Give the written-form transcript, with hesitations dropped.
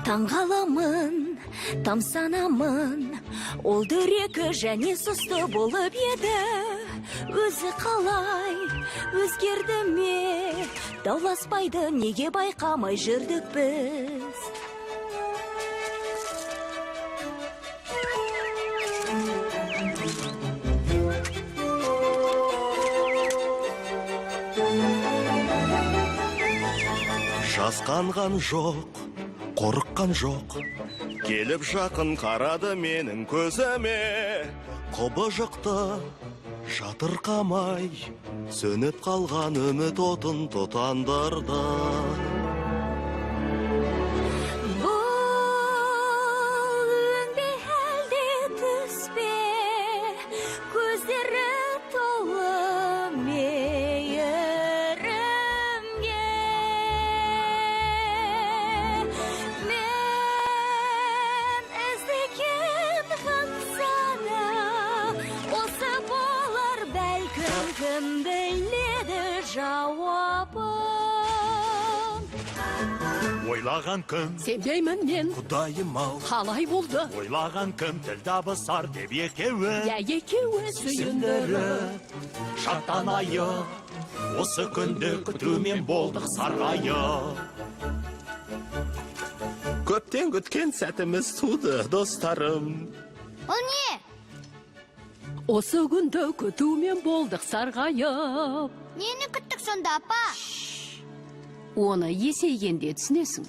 Таңғаламын, тамсанамын, ол дөрекі және сұсты болып еді. Өзі қалай, өзгерді ме? Дауласпайды, неге байқамай жүрдік біз? Жасқанған жоқ, қорыққан жоқ, келіп жақын қарады менің көзіме. Құбыжықты жатырқамай, сөніп қалған үміт отын тұтандырды. Бұл өңбе әлде түс пе, көздері толы мейірімге. Мен іздеген ғансана, осы болар бәлкім, кім біледі жауабын. Ойлаған күн, Сенбеймін мен, Құдайым-ау, қалай болды? ойлаған күн тіл табысар деп екеуі. Я екеуі сүйіндіріп, Шаттанайық, осы күнді күтумен болдық сарғайып. көптен күткен сәтіміз туды, достарым. Ол не? осы күнді күтумен болдық сарғайып. Нені күттік сонда, апа? Оны есейгенде түсінесің.